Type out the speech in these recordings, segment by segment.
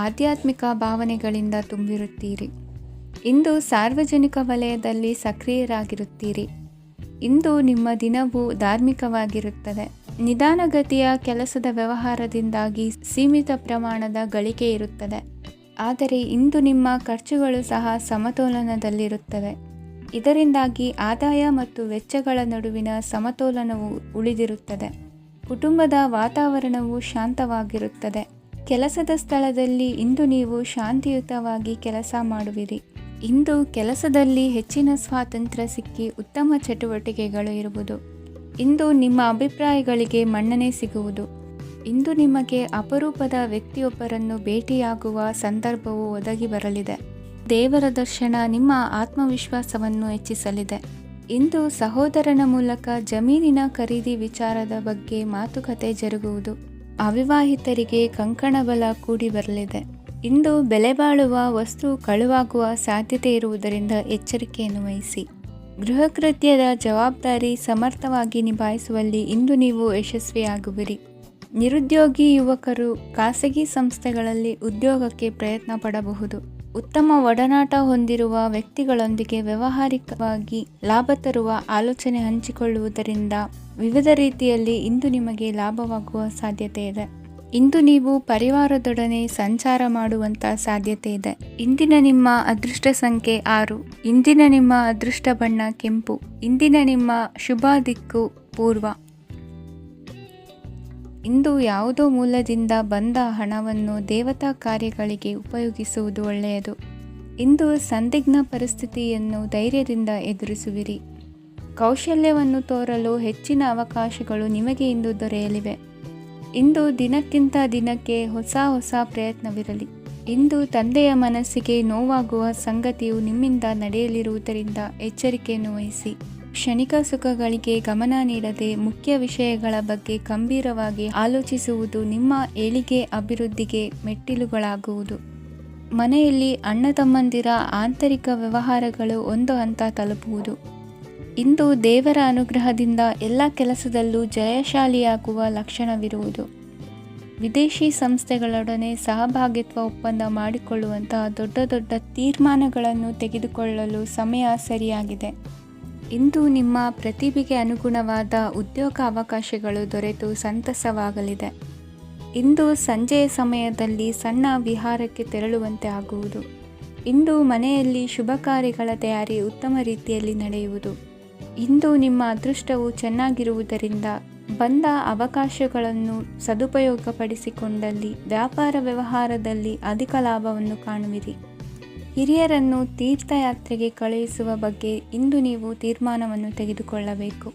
ಆಧ್ಯಾತ್ಮಿಕ ಭಾವನೆಗಳಿಂದ ತುಂಬಿರುತ್ತೀರಿ. ಇಂದು ಸಾರ್ವಜನಿಕ ವಲಯದಲ್ಲಿ ಸಕ್ರಿಯರಾಗಿರುತ್ತೀರಿ. ಇಂದು ನಿಮ್ಮ ದಿನವು ಧಾರ್ಮಿಕವಾಗಿರುತ್ತದೆ. ನಿಧಾನಗತಿಯ ಕೆಲಸದ ವ್ಯವಹಾರದಿಂದಾಗಿ ಸೀಮಿತ ಪ್ರಮಾಣದ ಗಳಿಕೆ ಇರುತ್ತದೆ. ಆದರೆ ಇಂದು ನಿಮ್ಮ ಖರ್ಚುಗಳು ಸಹ ಸಮತೋಲನದಲ್ಲಿರುತ್ತವೆ. ಇದರಿಂದಾಗಿ ಆದಾಯ ಮತ್ತು ವೆಚ್ಚಗಳ ನಡುವಿನ ಸಮತೋಲನವು ಉಳಿದಿರುತ್ತದೆ. ಕುಟುಂಬದ ವಾತಾವರಣವು ಶಾಂತವಾಗಿರುತ್ತದೆ. ಕೆಲಸದ ಸ್ಥಳದಲ್ಲಿ ಇಂದು ನೀವು ಶಾಂತಿಯುತವಾಗಿ ಕೆಲಸ ಮಾಡುವಿರಿ. ಇಂದು ಕೆಲಸದಲ್ಲಿ ಹೆಚ್ಚಿನ ಸ್ವಾತಂತ್ರ್ಯ ಸಿಕ್ಕಿ ಉತ್ತಮ ಚಟುವಟಿಕೆಗಳು ಇರುವುದು. ಇಂದು ನಿಮ್ಮ ಅಭಿಪ್ರಾಯಗಳಿಗೆ ಮನ್ನಣೆ ಸಿಗುವುದು. ಇಂದು ನಿಮಗೆ ಅಪರೂಪದ ವ್ಯಕ್ತಿಯೊಬ್ಬರನ್ನು ಭೇಟಿಯಾಗುವ ಸಂದರ್ಭವು ಒದಗಿ ಬರಲಿದೆ. ದೇವರ ದರ್ಶನ ನಿಮ್ಮ ಆತ್ಮವಿಶ್ವಾಸವನ್ನು ಹೆಚ್ಚಿಸಲಿದೆ. ಇಂದು ಸಹೋದರನ ಮೂಲಕ ಜಮೀನಿನ ಖರೀದಿ ವಿಚಾರದ ಬಗ್ಗೆ ಮಾತುಕತೆ ಜರುಗುವುದು. ಅವಿವಾಹಿತರಿಗೆ ಕಂಕಣ ಬಲ ಕೂಡಿ ಬರಲಿದೆ. ಇಂದು ಬೆಲೆ ಬಾಳುವ ವಸ್ತು ಕಳುವಾಗುವ ಸಾಧ್ಯತೆ ಇರುವುದರಿಂದ ಎಚ್ಚರಿಕೆಯನ್ನು ವಹಿಸಿ. ಗೃಹ ಕೃತ್ಯದ ಜವಾಬ್ದಾರಿ ಸಮರ್ಥವಾಗಿ ನಿಭಾಯಿಸುವಲ್ಲಿ ಇಂದು ನೀವು ಯಶಸ್ವಿಯಾಗುವಿರಿ. ನಿರುದ್ಯೋಗಿ ಯುವಕರು ಖಾಸಗಿ ಸಂಸ್ಥೆಗಳಲ್ಲಿ ಉದ್ಯೋಗಕ್ಕೆ ಪ್ರಯತ್ನ ಪಡಬಹುದು. ಉತ್ತಮ ಒಡನಾಟ ಹೊಂದಿರುವ ವ್ಯಕ್ತಿಗಳೊಂದಿಗೆ ವ್ಯಾವಹಾರಿಕವಾಗಿ ಲಾಭ ತರುವ ಆಲೋಚನೆ ಹಂಚಿಕೊಳ್ಳುವುದರಿಂದ ವಿವಿಧ ರೀತಿಯಲ್ಲಿ ಇಂದು ನಿಮಗೆ ಲಾಭವಾಗುವ ಸಾಧ್ಯತೆ ಇದೆ. ಇಂದು ನೀವು ಪರಿವಾರದೊಡನೆ ಸಂಚಾರ ಮಾಡುವಂಥ ಸಾಧ್ಯತೆ ಇದೆ. ಇಂದಿನ ನಿಮ್ಮ ಅದೃಷ್ಟ ಸಂಖ್ಯೆ 6. ಇಂದಿನ ನಿಮ್ಮ ಅದೃಷ್ಟ ಬಣ್ಣ ಕೆಂಪು. ಇಂದಿನ ನಿಮ್ಮ ಶುಭ ದಿಕ್ಕು ಪೂರ್ವ. ಇಂದು ಯಾವುದೋ ಮೂಲದಿಂದ ಬಂದ ಹಣವನ್ನು ದೇವತಾ ಕಾರ್ಯಗಳಿಗೆ ಉಪಯೋಗಿಸುವುದು ಒಳ್ಳೆಯದು. ಇಂದು ಸಂದಿಗ್ಧ ಪರಿಸ್ಥಿತಿಯನ್ನು ಧೈರ್ಯದಿಂದ ಎದುರಿಸುವಿರಿ. ಕೌಶಲ್ಯವನ್ನು ತೋರಲು ಹೆಚ್ಚಿನ ಅವಕಾಶಗಳು ನಿಮಗೆ ಇಂದು ದೊರೆಯಲಿವೆ. ಇಂದು ದಿನಕ್ಕಿಂತ ದಿನಕ್ಕೆ ಹೊಸ ಪ್ರಯತ್ನವಿರಲಿ. ಇಂದು ತಂದೆಯ ಮನಸ್ಸಿಗೆ ನೋವಾಗುವ ಸಂಗತಿಯು ನಿಮ್ಮಿಂದ ನಡೆಯಲಿರುವುದರಿಂದ ಎಚ್ಚರಿಕೆಯನ್ನು ವಹಿಸಿ. ಕ್ಷಣಿಕ ಸುಖಗಳಿಗೆ ಗಮನ ನೀಡದೆ ಮುಖ್ಯ ವಿಷಯಗಳ ಬಗ್ಗೆ ಗಂಭೀರವಾಗಿ ಆಲೋಚಿಸುವುದು ನಿಮ್ಮ ಏಳಿಗೆ ಅಭಿವೃದ್ಧಿಗೆ ಮೆಟ್ಟಿಲುಗಳಾಗುವುದು. ಮನೆಯಲ್ಲಿ ಅಣ್ಣ ತಮ್ಮಂದಿರ ಆಂತರಿಕ ವ್ಯವಹಾರಗಳು ಒಂದು ಹಂತ ತಲುಪುವುದು. ಇಂದು ದೇವರ ಅನುಗ್ರಹದಿಂದ ಎಲ್ಲ ಕೆಲಸದಲ್ಲೂ ಜಯಶಾಲಿಯಾಗುವ ಲಕ್ಷಣವಿರುವುದು. ವಿದೇಶಿ ಸಂಸ್ಥೆಗಳೊಡನೆ ಸಹಭಾಗಿತ್ವ ಒಪ್ಪಂದ ಮಾಡಿಕೊಳ್ಳುವಂತಹ ದೊಡ್ಡ ತೀರ್ಮಾನಗಳನ್ನು ತೆಗೆದುಕೊಳ್ಳಲು ಸಮಯ ಸರಿಯಾಗಿದೆ. ಇಂದು ನಿಮ್ಮ ಪ್ರತಿಭೆಗೆ ಅನುಗುಣವಾದ ಉದ್ಯೋಗ ಅವಕಾಶಗಳು ದೊರೆತು ಸಂತಸವಾಗಲಿದೆ. ಇಂದು ಸಂಜೆಯ ಸಮಯದಲ್ಲಿ ಸಣ್ಣ ವಿಹಾರಕ್ಕೆ ತೆರಳುವಂತೆ ಆಗುವುದು. ಇಂದು ಮನೆಯಲ್ಲಿ ಶುಭ ಕಾರ್ಯಗಳ ತಯಾರಿ ಉತ್ತಮ ರೀತಿಯಲ್ಲಿ ನಡೆಯುವುದು. ಇಂದು ನಿಮ್ಮ ಅದೃಷ್ಟವು ಚೆನ್ನಾಗಿರುವುದರಿಂದ ಬಂದ ಅವಕಾಶಗಳನ್ನು ಸದುಪಯೋಗಪಡಿಸಿಕೊಂಡಲ್ಲಿ ವ್ಯಾಪಾರ ವ್ಯವಹಾರದಲ್ಲಿ ಅಧಿಕ ಲಾಭವನ್ನು ಕಾಣುವಿರಿ. ಹಿರಿಯರನ್ನು ತೀರ್ಥಯಾತ್ರೆಗೆ ಕಳುಹಿಸುವ ಬಗ್ಗೆ ಇಂದು ನೀವು ತೀರ್ಮಾನವನ್ನು ತೆಗೆದುಕೊಳ್ಳಬೇಕು.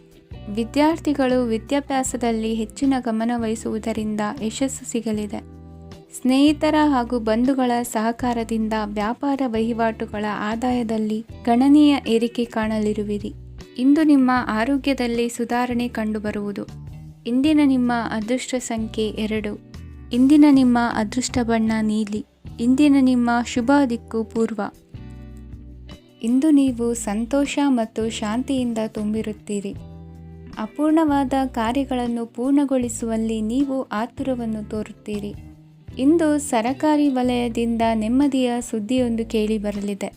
ವಿದ್ಯಾರ್ಥಿಗಳು ವಿದ್ಯಾಭ್ಯಾಸದಲ್ಲಿ ಹೆಚ್ಚಿನ ಗಮನ ವಹಿಸುವುದರಿಂದ ಯಶಸ್ಸು ಸಿಗಲಿದೆ. ಸ್ನೇಹಿತರ ಹಾಗೂ ಬಂಧುಗಳ ಸಹಕಾರದಿಂದ ವ್ಯಾಪಾರ ವಹಿವಾಟುಗಳ ಆದಾಯದಲ್ಲಿ ಗಣನೀಯ ಏರಿಕೆ ಕಾಣಲಿರುವಿರಿ. ಇಂದು ನಿಮ್ಮ ಆರೋಗ್ಯದಲ್ಲಿ ಸುಧಾರಣೆ ಕಂಡುಬರುವುದು. ಇಂದಿನ ನಿಮ್ಮ ಅದೃಷ್ಟ ಸಂಖ್ಯೆ 2. ಇಂದಿನ ನಿಮ್ಮ ಅದೃಷ್ಟ ಬಣ್ಣ ನೀಲಿ. ಇಂದಿನ ನಿಮ್ಮ ಶುಭ ದಿಕ್ಕು ಪೂರ್ವ. ಇಂದು ನೀವು ಸಂತೋಷ ಮತ್ತು ಶಾಂತಿಯಿಂದ ತುಂಬಿರುತ್ತೀರಿ. ಅಪೂರ್ಣವಾದ ಕಾರ್ಯಗಳನ್ನು ಪೂರ್ಣಗೊಳಿಸುವಲ್ಲಿ ನೀವು ಆತುರವನ್ನು ತೋರುತ್ತೀರಿ. ಇಂದು ಸರಕಾರಿ ವಲಯದಿಂದ ನೆಮ್ಮದಿಯ ಸುದ್ದಿಯೊಂದು ಕೇಳಿಬರಲಿದೆ.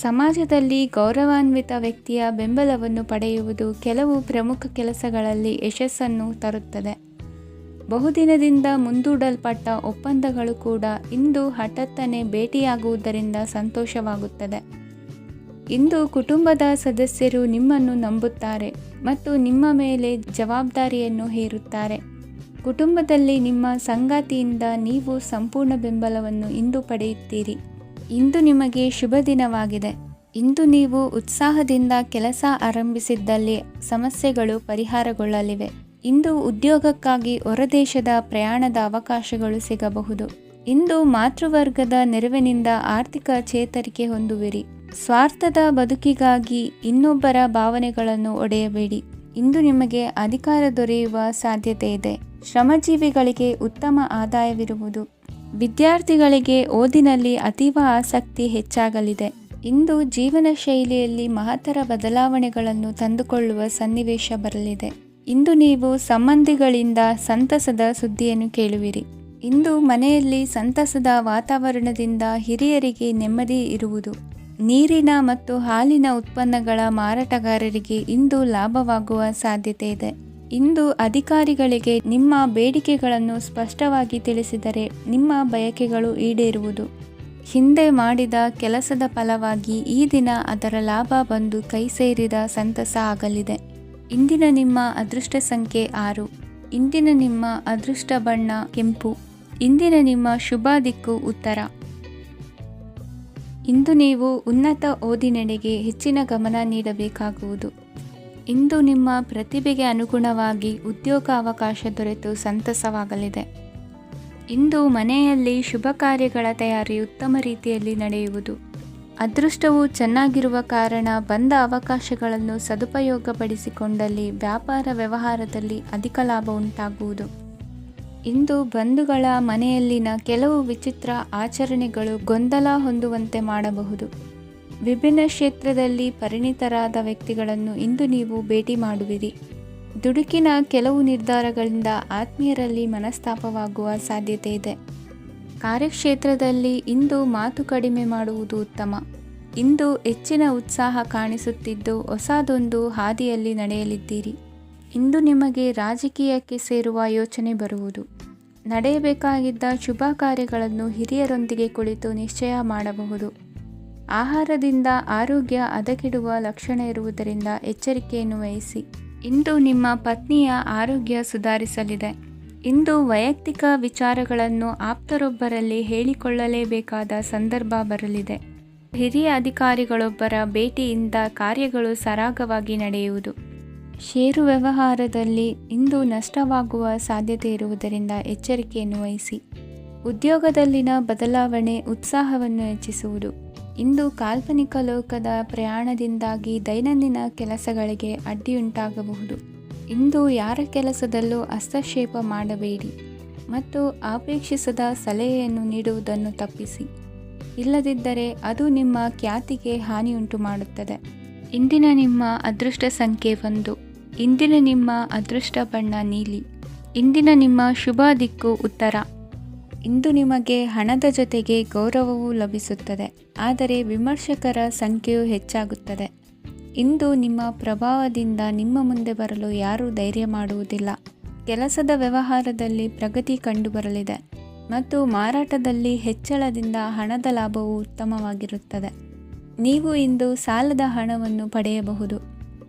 ಸಮಾಜದಲ್ಲಿ ಗೌರವಾನ್ವಿತ ವ್ಯಕ್ತಿಯ ಬೆಂಬಲವನ್ನು ಪಡೆಯುವುದು ಕೆಲವು ಪ್ರಮುಖ ಕೆಲಸಗಳಲ್ಲಿ ಯಶಸ್ಸನ್ನು ತರುತ್ತದೆ. ಬಹುದಿನದಿಂದ ಮುಂದೂಡಲ್ಪಟ್ಟ ಒಪ್ಪಂದಗಳು ಕೂಡ ಇಂದು ಹಠಾತ್ತನೆ ಭೇಟಿಯಾಗುವುದರಿಂದ ಸಂತೋಷವಾಗುತ್ತದೆ. ಇಂದು ಕುಟುಂಬದ ಸದಸ್ಯರು ನಿಮ್ಮನ್ನು ನಂಬುತ್ತಾರೆ ಮತ್ತು ನಿಮ್ಮ ಮೇಲೆ ಜವಾಬ್ದಾರಿಯನ್ನು ಹೇರುತ್ತಾರೆ. ಕುಟುಂಬದಲ್ಲಿ ನಿಮ್ಮ ಸಂಗಾತಿಯಿಂದ ನೀವು ಸಂಪೂರ್ಣ ಬೆಂಬಲವನ್ನು ಇಂದು ಪಡೆಯುತ್ತೀರಿ. ಇಂದು ನಿಮಗೆ ಶುಭ ದಿನವಾಗಿದೆ. ಇಂದು ನೀವು ಉತ್ಸಾಹದಿಂದ ಕೆಲಸ ಆರಂಭಿಸಿದ್ದಲ್ಲಿ ಸಮಸ್ಯೆಗಳು ಪರಿಹಾರಗೊಳ್ಳಲಿವೆ. ಇಂದು ಉದ್ಯೋಗಕ್ಕಾಗಿ ಹೊರದೇಶದ ಪ್ರಯಾಣದ ಅವಕಾಶಗಳು ಸಿಗಬಹುದು. ಇಂದು ಮಾತೃವರ್ಗದ ನೆರವಿನಿಂದ ಆರ್ಥಿಕ ಚೇತರಿಕೆ ಹೊಂದುವಿರಿ. ಸ್ವಾರ್ಥದ ಬದುಕಿಗಾಗಿ ಇನ್ನೊಬ್ಬರ ಭಾವನೆಗಳನ್ನು ಒಡೆಯಬೇಡಿ. ಇಂದು ನಿಮಗೆ ಅಧಿಕಾರ ದೊರೆಯುವ ಸಾಧ್ಯತೆ ಇದೆ. ಶ್ರಮಜೀವಿಗಳಿಗೆ ಉತ್ತಮ ಆದಾಯವಿರುವುದು. ವಿದ್ಯಾರ್ಥಿಗಳಿಗೆ ಓದಿನಲ್ಲಿ ಅತೀವ ಆಸಕ್ತಿ ಹೆಚ್ಚಾಗಲಿದೆ. ಇಂದು ಜೀವನ ಶೈಲಿಯಲ್ಲಿ ಮಹತ್ತರ ಬದಲಾವಣೆಗಳನ್ನು ತಂದುಕೊಳ್ಳುವ ಸನ್ನಿವೇಶ ಬರಲಿದೆ. ಇಂದು ನೀವು ಸಂಬಂಧಿಗಳಿಂದ ಸಂತಸದ ಸುದ್ದಿಯನ್ನು ಕೇಳುವಿರಿ. ಇಂದು ಮನೆಯಲ್ಲಿ ಸಂತಸದ ವಾತಾವರಣದಿಂದ ಹಿರಿಯರಿಗೆ ನೆಮ್ಮದಿ ಇರುವುದು. ನೀರಿನ ಮತ್ತು ಹಾಲಿನ ಉತ್ಪನ್ನಗಳ ಮಾರಾಟಗಾರರಿಗೆ ಇಂದು ಲಾಭವಾಗುವ ಸಾಧ್ಯತೆ ಇದೆ. ಇಂದು ಅಧಿಕಾರಿಗಳಿಗೆ ನಿಮ್ಮ ಬೇಡಿಕೆಗಳನ್ನು ಸ್ಪಷ್ಟವಾಗಿ ತಿಳಿಸಿದರೆ ನಿಮ್ಮ ಬಯಕೆಗಳು ಈಡೇರುವುದು. ಹಿಂದೆ ಮಾಡಿದ ಕೆಲಸದ ಫಲವಾಗಿ ಈ ದಿನ ಅದರ ಲಾಭ ಬಂದು ಕೈ ಸೇರಿದ ಸಂತಸ ಆಗಲಿದೆ. ಇಂದಿನ ನಿಮ್ಮ ಅದೃಷ್ಟ ಸಂಖ್ಯೆ 6. ಇಂದಿನ ನಿಮ್ಮ ಅದೃಷ್ಟ ಬಣ್ಣ ಕೆಂಪು. ಇಂದಿನ ನಿಮ್ಮ ಶುಭ ದಿಕ್ಕು ಉತ್ತರ. ಇಂದು ನೀವು ಉನ್ನತ ಓದಿನೆಡೆಗೆ ಹೆಚ್ಚಿನ ಗಮನ ನೀಡಬೇಕಾಗುವುದು. ಇಂದು ನಿಮ್ಮ ಪ್ರತಿಭೆಗೆ ಅನುಗುಣವಾಗಿ ಉದ್ಯೋಗಾವಕಾಶ ದೊರೆತು ಸಂತಸವಾಗಲಿದೆ. ಇಂದು ಮನೆಯಲ್ಲಿ ಶುಭ ಕಾರ್ಯಗಳ ತಯಾರಿ ಉತ್ತಮ ರೀತಿಯಲ್ಲಿ ನಡೆಯುವುದು. ಅದೃಷ್ಟವು ಚೆನ್ನಾಗಿರುವ ಕಾರಣ ಬಂದ ಅವಕಾಶಗಳನ್ನು ಸದುಪಯೋಗಪಡಿಸಿಕೊಂಡಲ್ಲಿ ವ್ಯಾಪಾರ ವ್ಯವಹಾರದಲ್ಲಿ ಅಧಿಕ ಲಾಭ ಉಂಟಾಗುವುದು. ಇಂದು ಬಂಧುಗಳ ಮನೆಯಲ್ಲಿನ ಕೆಲವು ವಿಚಿತ್ರ ಆಚರಣೆಗಳು ಗೊಂದಲ ಹೊಂದುವಂತೆ ಮಾಡಬಹುದು. ವಿಭಿನ್ನ ಕ್ಷೇತ್ರದಲ್ಲಿ ಪರಿಣಿತರಾದ ವ್ಯಕ್ತಿಗಳನ್ನು ಇಂದು ನೀವು ಭೇಟಿ ಮಾಡುವಿರಿ. ದುಡುಕಿನ ಕೆಲವು ನಿರ್ಧಾರಗಳಿಂದ ಆತ್ಮೀಯರಲ್ಲಿ ಮನಸ್ತಾಪವಾಗುವ ಸಾಧ್ಯತೆ ಇದೆ. ಕಾರ್ಯಕ್ಷೇತ್ರದಲ್ಲಿ ಇಂದು ಮಾತು ಕಡಿಮೆ ಮಾಡುವುದು ಉತ್ತಮ. ಇಂದು ಹೆಚ್ಚಿನ ಉತ್ಸಾಹ ಕಾಣಿಸುತ್ತಿದ್ದು ಹೊಸದೊಂದು ಹಾದಿಯಲ್ಲಿ ನಡೆಯಲಿದ್ದೀರಿ. ಇಂದು ನಿಮಗೆ ರಾಜಕೀಯಕ್ಕೆ ಸೇರುವ ಯೋಚನೆ ಬರುವುದು. ನಡೆಯಬೇಕಾಗಿದ್ದ ಶುಭ ಕಾರ್ಯಗಳನ್ನು ಹಿರಿಯರೊಂದಿಗೆ ಕುಳಿತು ನಿಶ್ಚಯ ಮಾಡಬಹುದು. ಆಹಾರದಿಂದ ಆರೋಗ್ಯ ಹದಗೆಡುವ ಲಕ್ಷಣ ಇರುವುದರಿಂದ ಎಚ್ಚರಿಕೆಯನ್ನು ವಹಿಸಿ. ಇಂದು ನಿಮ್ಮ ಪತ್ನಿಯ ಆರೋಗ್ಯ ಸುಧಾರಿಸಲಿದೆ. ಇಂದು ವೈಯಕ್ತಿಕ ವಿಚಾರಗಳನ್ನು ಆಪ್ತರೊಬ್ಬರಲ್ಲಿ ಹೇಳಿಕೊಳ್ಳಲೇಬೇಕಾದ ಸಂದರ್ಭ ಬರಲಿದೆ. ಹಿರಿಯ ಅಧಿಕಾರಿಗಳೊಬ್ಬರ ಭೇಟಿಯಿಂದ ಕಾರ್ಯಗಳು ಸರಾಗವಾಗಿ ನಡೆಯುವುದು. ಷೇರು ವ್ಯವಹಾರದಲ್ಲಿ ಇಂದು ನಷ್ಟವಾಗುವ ಸಾಧ್ಯತೆ ಇರುವುದರಿಂದ ಎಚ್ಚರಿಕೆಯನ್ನು ವಹಿಸಿ. ಉದ್ಯೋಗದಲ್ಲಿನ ಬದಲಾವಣೆ ಉತ್ಸಾಹವನ್ನು ಹೆಚ್ಚಿಸುವುದು. ಇಂದು ಕಾಲ್ಪನಿಕ ಲೋಕದ ಪ್ರಯಾಣದಿಂದಾಗಿ ದೈನಂದಿನ ಕೆಲಸಗಳಿಗೆ ಅಡ್ಡಿಯುಂಟಾಗಬಹುದು. ಇಂದು ಯಾರ ಕೆಲಸದಲ್ಲೂ ಹಸ್ತಕ್ಷೇಪ ಮಾಡಬೇಡಿ ಮತ್ತು ಅಪೇಕ್ಷಿಸದ ಸಲಹೆಯನ್ನು ನೀಡುವುದನ್ನು ತಪ್ಪಿಸಿ. ಇಲ್ಲದಿದ್ದರೆ ಅದು ನಿಮ್ಮ ಖ್ಯಾತಿಗೆ ಹಾನಿಯುಂಟು ಮಾಡುತ್ತದೆ. ಇಂದಿನ ನಿಮ್ಮ ಅದೃಷ್ಟ ಸಂಖ್ಯೆ 1. ಇಂದಿನ ನಿಮ್ಮ ಅದೃಷ್ಟ ಬಣ್ಣ ನೀಲಿ. ಇಂದಿನ ನಿಮ್ಮ ಶುಭ ದಿಕ್ಕು ಉತ್ತರ. ಇಂದು ನಿಮಗೆ ಹಣದ ಜೊತೆಗೆ ಗೌರವವೂ ಲಭಿಸುತ್ತದೆ, ಆದರೆ ವಿಮರ್ಶಕರ ಸಂಖ್ಯೆಯೂ ಹೆಚ್ಚಾಗುತ್ತದೆ. ಇಂದು ನಿಮ್ಮ ಪ್ರಭಾವದಿಂದ ನಿಮ್ಮ ಮುಂದೆ ಬರಲು ಯಾರೂ ಧೈರ್ಯ ಮಾಡುವುದಿಲ್ಲ. ಕೆಲಸದ ವ್ಯವಹಾರದಲ್ಲಿ ಪ್ರಗತಿ ಕಂಡುಬರಲಿದೆ ಮತ್ತು ಮಾರಾಟದಲ್ಲಿ ಹೆಚ್ಚಳದಿಂದ ಹಣದ ಲಾಭವು ಉತ್ತಮವಾಗಿರುತ್ತದೆ. ನೀವು ಇಂದು ಸಾಲದ ಹಣವನ್ನು ಪಡೆಯಬಹುದು.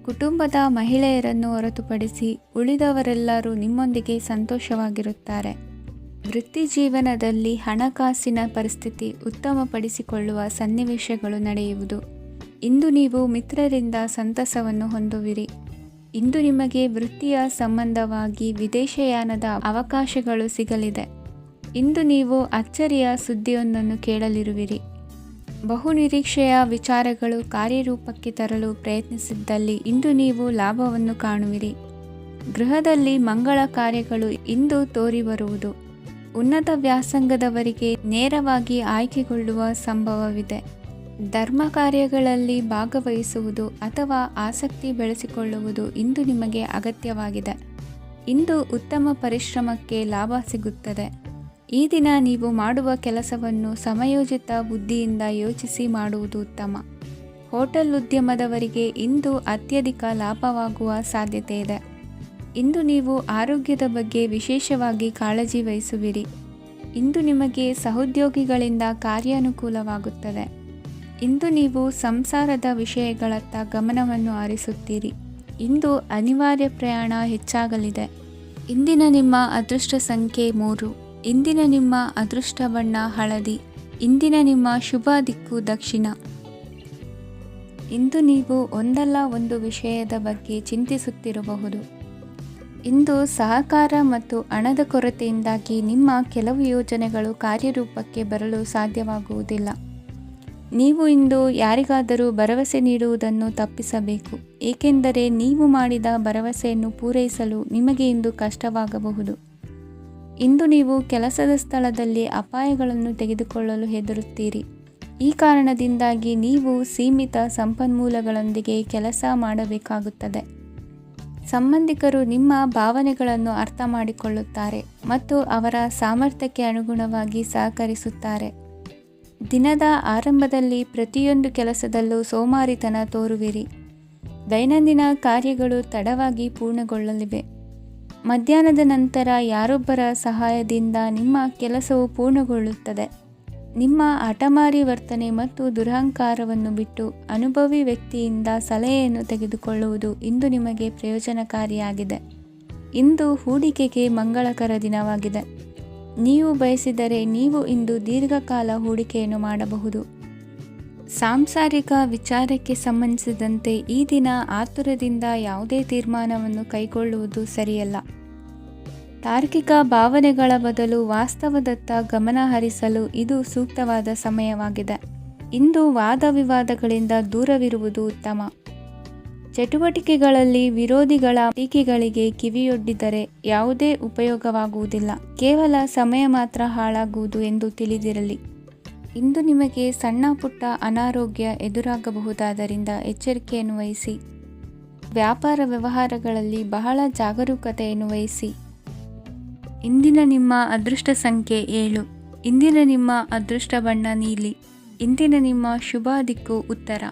ಕುಟುಂಬದ ಮಹಿಳೆಯರನ್ನು ಹೊರತುಪಡಿಸಿ ಉಳಿದವರೆಲ್ಲರೂ ನಿಮ್ಮೊಂದಿಗೆ ಸಂತೋಷವಾಗಿರುತ್ತಾರೆ. ವೃತ್ತಿ ಜೀವನದಲ್ಲಿ ಹಣಕಾಸಿನ ಪರಿಸ್ಥಿತಿ ಉತ್ತಮಪಡಿಸಿಕೊಳ್ಳುವ ಸನ್ನಿವೇಶಗಳು ನಡೆಯುವುದು. ಇಂದು ನೀವು ಮಿತ್ರರಿಂದ ಸಂತಸವನ್ನು ಹೊಂದುವಿರಿ. ಇಂದು ನಿಮಗೆ ವೃತ್ತಿಯ ಸಂಬಂಧವಾಗಿ ವಿದೇಶಯಾನದ ಅವಕಾಶಗಳು ಸಿಗಲಿದೆ. ಇಂದು ನೀವು ಅಚ್ಚರಿಯ ಸುದ್ದಿಯೊಂದನ್ನು ಕೇಳಲಿರುವಿರಿ. ಬಹುನಿರೀಕ್ಷೆಯ ವಿಚಾರಗಳು ಕಾರ್ಯರೂಪಕ್ಕೆ ತರಲು ಪ್ರಯತ್ನಿಸಿದ್ದಲ್ಲಿ ಇಂದು ನೀವು ಲಾಭವನ್ನು ಕಾಣುವಿರಿ. ಗೃಹದಲ್ಲಿ ಮಂಗಳ ಕಾರ್ಯಗಳು ಇಂದು ತೋರಿಬರುವುದು. ಉನ್ನತ ವ್ಯಾಸಂಗದವರಿಗೆ ನೇರವಾಗಿ ಆಯ್ಕೆಗೊಳ್ಳುವ ಸಂಭವವಿದೆ. ಧರ್ಮ ಕಾರ್ಯಗಳಲ್ಲಿ ಭಾಗವಹಿಸುವುದು ಅಥವಾ ಆಸಕ್ತಿ ಬೆಳೆಸಿಕೊಳ್ಳುವುದು ಇಂದು ನಿಮಗೆ ಅಗತ್ಯವಾಗಿದೆ. ಇಂದು ಉತ್ತಮ ಪರಿಶ್ರಮಕ್ಕೆ ಲಾಭ ಸಿಗುತ್ತದೆ. ಈ ದಿನ ನೀವು ಮಾಡುವ ಕೆಲಸವನ್ನು ಸಮಯೋಚಿತ ಬುದ್ಧಿಯಿಂದ ಯೋಚಿಸಿ ಮಾಡುವುದು ಉತ್ತಮ. ಹೋಟೆಲ್ ಉದ್ಯಮದವರಿಗೆ ಇಂದು ಅತ್ಯಧಿಕ ಲಾಭವಾಗುವ ಸಾಧ್ಯತೆ ಇದೆ. ಇಂದು ನೀವು ಆರೋಗ್ಯದ ಬಗ್ಗೆ ವಿಶೇಷವಾಗಿ ಕಾಳಜಿ ವಹಿಸುವಿರಿ. ಇಂದು ನಿಮಗೆ ಸಹೋದ್ಯೋಗಿಗಳಿಂದ ಕಾರ್ಯಾನುಕೂಲವಾಗುತ್ತದೆ. ಇಂದು ನೀವು ಸಂಸಾರದ ವಿಷಯಗಳತ್ತ ಗಮನವನ್ನು ಹರಿಸುತ್ತೀರಿ. ಇಂದು ಅನಿವಾರ್ಯ ಪ್ರಯಾಣ ಹೆಚ್ಚಾಗಲಿದೆ. ಇಂದಿನ ನಿಮ್ಮ ಅದೃಷ್ಟ ಸಂಖ್ಯೆ 3. ಇಂದಿನ ನಿಮ್ಮ ಅದೃಷ್ಟ ಬಣ್ಣ ಹಳದಿ. ಇಂದಿನ ನಿಮ್ಮ ಶುಭ ದಿಕ್ಕು ದಕ್ಷಿಣ. ಇಂದು ನೀವು ಒಂದಲ್ಲ ಒಂದು ವಿಷಯದ ಬಗ್ಗೆ ಚಿಂತಿಸುತ್ತಿರಬಹುದು. ಇಂದು ಸಹಕಾರ ಮತ್ತು ಹಣದ ಕೊರತೆಯಿಂದಾಗಿ ನಿಮ್ಮ ಕೆಲವು ಯೋಜನೆಗಳು ಕಾರ್ಯರೂಪಕ್ಕೆ ಬರಲು ಸಾಧ್ಯವಾಗುವುದಿಲ್ಲ. ನೀವು ಇಂದು ಯಾರಿಗಾದರೂ ಭರವಸೆ ನೀಡುವುದನ್ನು ತಪ್ಪಿಸಬೇಕು, ಏಕೆಂದರೆ ನೀವು ಮಾಡಿದ ಭರವಸೆಯನ್ನು ಪೂರೈಸಲು ನಿಮಗೆ ಇಂದು ಕಷ್ಟವಾಗಬಹುದು. ಇಂದು ನೀವು ಕೆಲಸದ ಸ್ಥಳದಲ್ಲಿ ಅಪಾಯಗಳನ್ನು ತೆಗೆದುಕೊಳ್ಳಲು ಹೆದರುತ್ತೀರಿ. ಈ ಕಾರಣದಿಂದಾಗಿ ನೀವು ಸೀಮಿತ ಸಂಪನ್ಮೂಲಗಳೊಂದಿಗೆ ಕೆಲಸ ಮಾಡಬೇಕಾಗುತ್ತದೆ. ಸಂಬಂಧಿಕರು ನಿಮ್ಮ ಭಾವನೆಗಳನ್ನು ಅರ್ಥ ಮಾಡಿಕೊಳ್ಳುತ್ತಾರೆ ಮತ್ತು ಅವರ ಸಾಮರ್ಥ್ಯಕ್ಕೆ ಅನುಗುಣವಾಗಿ ಸಹಕರಿಸುತ್ತಾರೆ. ದಿನದ ಆರಂಭದಲ್ಲಿ ಪ್ರತಿಯೊಂದು ಕೆಲಸದಲ್ಲೂ ಸೋಮಾರಿತನ ತೋರುವಿರಿ. ದೈನಂದಿನ ಕಾರ್ಯಗಳು ತಡವಾಗಿ ಪೂರ್ಣಗೊಳ್ಳಲಿವೆ. ಮಧ್ಯಾಹ್ನದ ನಂತರ ಯಾರೊಬ್ಬರ ಸಹಾಯದಿಂದ ನಿಮ್ಮ ಕೆಲಸವು ಪೂರ್ಣಗೊಳ್ಳುತ್ತದೆ. ನಿಮ್ಮ ಹಠಮಾರಿ ವರ್ತನೆ ಮತ್ತು ದುರಹಂಕಾರವನ್ನು ಬಿಟ್ಟು ಅನುಭವಿ ವ್ಯಕ್ತಿಯಿಂದ ಸಲಹೆಯನ್ನು ತೆಗೆದುಕೊಳ್ಳುವುದು ಇಂದು ನಿಮಗೆ ಪ್ರಯೋಜನಕಾರಿಯಾಗಿದೆ. ಇಂದು ಹೂಡಿಕೆಗೆ ಮಂಗಳಕರ ದಿನವಾಗಿದೆ. ನೀವು ಬಯಸಿದರೆ ನೀವು ಇಂದು ದೀರ್ಘಕಾಲ ಹೂಡಿಕೆಯನ್ನು ಮಾಡಬಹುದು. ಸಾಂಸಾರಿಕ ವಿಚಾರಕ್ಕೆ ಸಂಬಂಧಿಸಿದಂತೆ ಈ ದಿನ ಆತುರದಿಂದ ಯಾವುದೇ ತೀರ್ಮಾನವನ್ನು ಕೈಗೊಳ್ಳುವುದು ಸರಿಯಲ್ಲ. ತಾರ್ಕಿಕ ಭಾವನೆಗಳ ಬದಲು ವಾಸ್ತವದತ್ತ ಗಮನ ಹರಿಸಲು ಇದು ಸೂಕ್ತವಾದ ಸಮಯವಾಗಿದೆ. ಇಂದು ವಾದ ವಿವಾದಗಳಿಂದ ದೂರವಿರುವುದು ಉತ್ತಮ. ಚಟುವಟಿಕೆಗಳಲ್ಲಿ ವಿರೋಧಿಗಳ ಟೀಕೆಗಳಿಗೆ ಕಿವಿಯೊಡ್ಡಿದರೆ ಯಾವುದೇ ಉಪಯೋಗವಾಗುವುದಿಲ್ಲ. ಕೇವಲ ಸಮಯ ಮಾತ್ರ ಹಾಳಾಗುವುದು ಎಂದು ತಿಳಿದಿರಲಿ. ಇಂದು ನಿಮಗೆ ಸಣ್ಣ ಪುಟ್ಟ ಅನಾರೋಗ್ಯ ಎದುರಾಗಬಹುದಾದ್ದರಿಂದ ಎಚ್ಚರಿಕೆಯನ್ನು ವಹಿಸಿ. ವ್ಯಾಪಾರ ವ್ಯವಹಾರಗಳಲ್ಲಿ ಬಹಳ ಜಾಗರೂಕತೆಯನ್ನು ವಹಿಸಿ. ಇಂದಿನ ನಿಮ್ಮ ಅದೃಷ್ಟ ಸಂಖ್ಯೆ 7. ಇಂದಿನ ನಿಮ್ಮ ಅದೃಷ್ಟ ಬಣ್ಣ ನೀಲಿ. ಇಂದಿನ ನಿಮ್ಮ ಶುಭ ದಿಕ್ಕು ಉತ್ತರ.